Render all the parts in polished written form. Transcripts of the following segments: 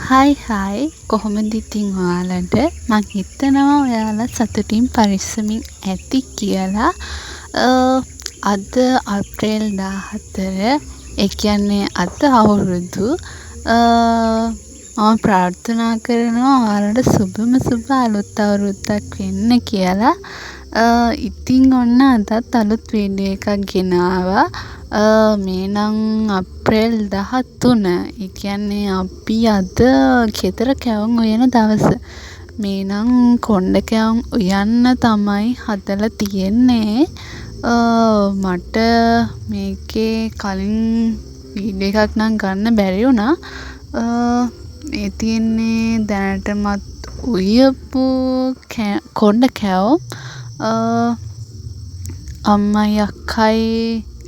Hi කොහොමද ඉතින් ඔයාලට මං හිතනවා ඔයාලා සතුටින් පරිස්සමින් ඇති කියලා. අද අප්‍රේල් 14 ඒ කියන්නේ අද අවුරුදු මම ප්‍රාර්ථනා කරනවා ඔයාලට සුබ අලුත් අවුරුද්දක් වෙන්න කියලා. ඉතින් ඔන්න අදත් අලුත් වීඩියෝ එකක් ගෙනාවා. මේ නම් අප්‍රේල් 13. ඒ කියන්නේ අපි අද ගෙදර කැවුම් උයන දවස. මේ නම් කොණ්ඩ කැවුම් උයන්න තමයි හදලා තියෙන්නේ. මට මේකේ කලින් වීඩියෝ එකක් නම් ගන්න බැරි වුණා. මේ තියෙන්නේ දැනටමත් උයපු කොණ්ඩ කැවුම්. අම්මයි අක්කයි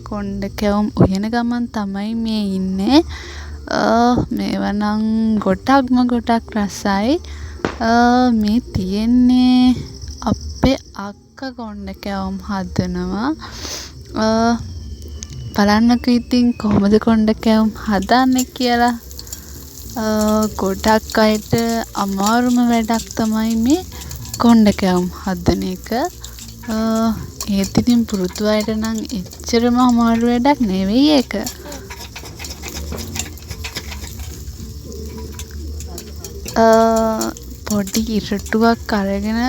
කොණ්ඩ කැවුම් උයන ගමන් තමයි මේ ඉන්නේ. මේවා නම් ගොඩක් රසයි. මේ තියෙන්නේ අපේ අක්කා කොණ්ඩ කැවුම් හදනවා. බලන්නකෝ ඉතින් කොහොමද කොණ්ඩ කැවුම් හදන්නේ කියලා. ගොඩක් අයට අමාරුම වැඩක් තමයි මේ කොණ්ඩ කැවුම් හදන එක. ඒත් ඉතින් පුරුදු අයට නම් එච්චරම අමාරු වැඩක් නෙවෙයි ඒක. පොඩි ඉරටුවක් අරගෙන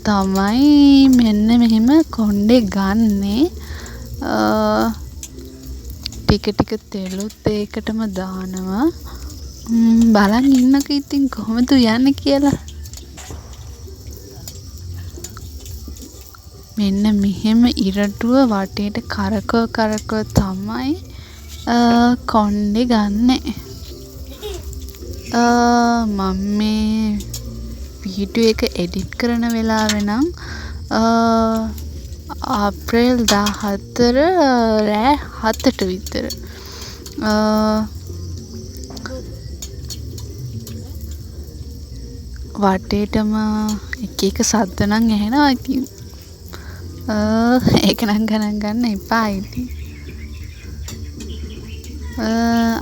තමයි මෙන්න මෙහෙම කොණ්ඩේ ගන්නෙ. ටික තෙලුත් ඒකටම දානවා. බලන් ඉන්නකෝ ඉතින් කොහොමද යන්නේ කියලා. මෙන්න මෙහෙම ඉරටුව වටේට කරකව තමයි කොණ්ඩේ ගන්නෙ. මම මේ වීඩියෝ එක එඩිට් කරන වෙලාවේ නම් අප්‍රේල් 14 රෑ 7ට විතර. වටේටම එක සද්ද නම් ඇහෙනවා ඉතින්. ඒක නම් ගණන් ගන්න එපා ඉතින්.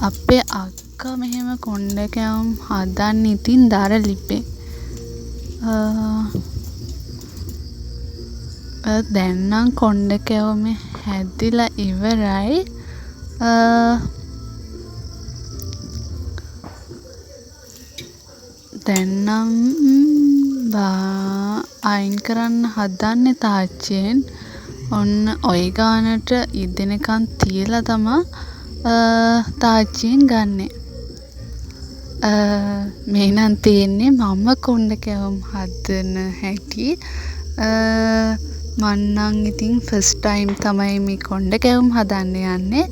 අපේ අක්කා මෙහෙම කොණ්ඩ කැවුම් හදන්නේ ඉතින් දර ලිපේ. දැන් නම් කොණ්ඩ කැවුම හැදිලා ඉවරයි. දැන් නම් අයින් කරන්න හදන්නේ තාච්චියෙන්. ඔන්න ඔය ගානට ඉදෙනකන් තියලා තමා තාච්චියෙන් ගන්නෙ. මේ නම් තියෙන්නේ මම කොණ්ඩ කැවුම් හදන හැටි. මං නම් ඉතින් ෆස්ට් ටයිම් තමයි මේ කොණ්ඩ කැවුම් හදන්න යන්නේ.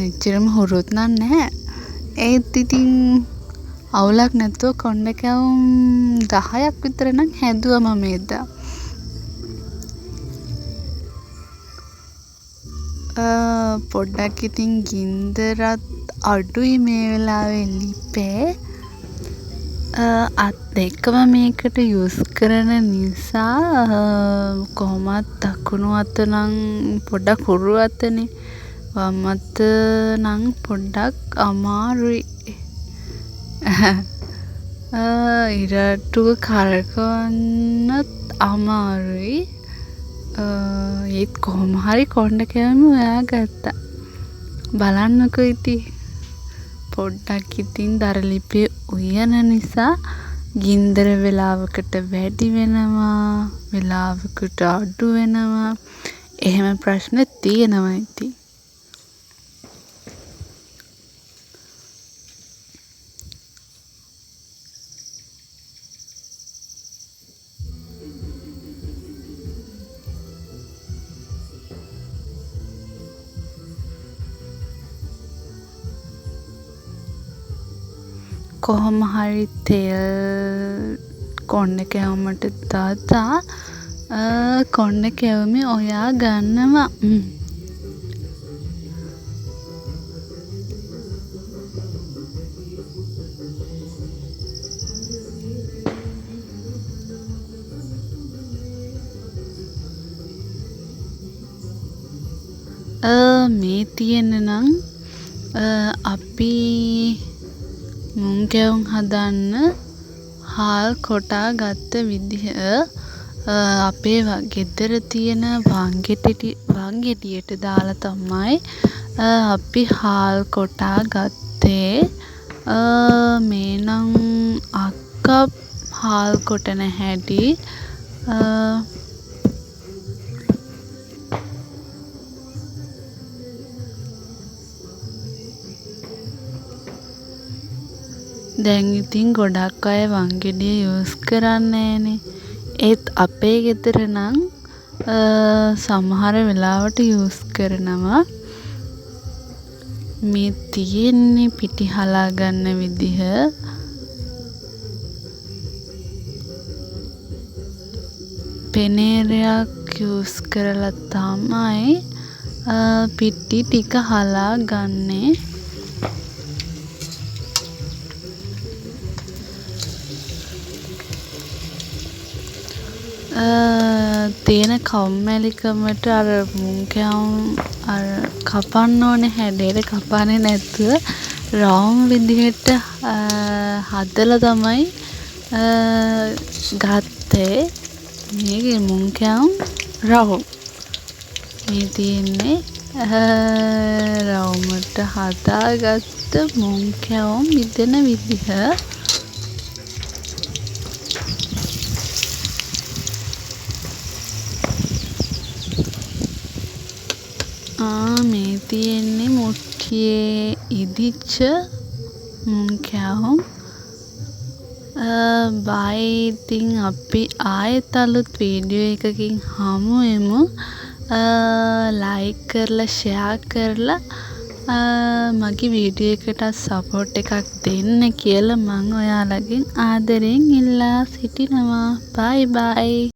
එච්චරම හුරුත් නම් නැහැ. ඒත් ඉතින් අවුලක් නැතුව කොණ්ඩ කැවුම් 10ක් විතර නම් හැදුවා මම එදා. පොඩ්ඩක් ඉතින් ගින්දරත් අඩුයි මේ වෙලාවේ ලිපේ. අත් දෙකම මේකට යූස් කරන නිසා කොහොමත් දකුණු අත නම් පොඩ්ඩක් හුරු අතනේ. වම් අත නම් පොඩ්ඩක් අමාරුයි. ඉරටුව කරකවන්නත් අමාරුයි. ඒත් කොහොම හරි කොණ්ඩ කැවුම ඔයා ගත්තා. බලන්නකෝ ඉතින්. පොඩ්ඩක් ඉතින් දර ලිපේ උයන නිසා ගින්දර වෙලාවකට වැඩි වෙනවා, වෙලාවකට අඩු වෙනවා. එහෙම ප්‍රශ්න තියෙනවා ඉතින්. කොහොම හරි තෙල් කොණ්ඩ කැවුමට දාලා කොණ්ඩ කැවුමේ ඔයා ගන්නවා. මේ තියෙන නම් අපි මුං කැවුම් හදන්න හාල් කොටා ගත්ත විදිහ අපේ ගෙදර තියෙන වංගෙඩියට දාලා තමයි අපි හාල් කොටා ගත්තේ. මේ නම් අක්කා හාල් කොටන හැටි දැන් ඉතින් ගොඩක් අය වංගෙඩිය යූස් කරන්නේ නෑනේ. ඒත් අපේ ගෙදර නම් සමහර වෙලාවට යූස් කරනවා. මේ තියෙන්නේ පිටි හලා ගන්න විදිහ. පෙනේරයක් යූස් කරලා තමයි පිටි ටික හලා ගන්නේ. තියෙන කම්මැලිකමට අර මුං කැවුම් අර කපන්න ඕනේ හැඩයට කපන්නේ නැතුව රවුම් විදිහට හදලා තමයි ගත්තේ. මේකේ මුං කැවුම් රවුම්. මේ තියෙන්නේ රවුමට හදාගත්ත මුං කැවුම් මිදෙන විදිහ. මේ තියෙන්නේ මුට්ටියේ ඉදිච්ච මුං කැවුම්. බයි ඉතින් අපි ආයෙත් අලුත් වීඩියෝ එකකින් හමු වෙමු. ලයික් කරලා ෂෙයා කරලා මගේ වීඩියෝ එකට සපෝට් එකක් දෙන්න කියලා මම ඔයාලගෙන් ආදරෙන් ඉල්ලා සිටිනවා. බයි බයි.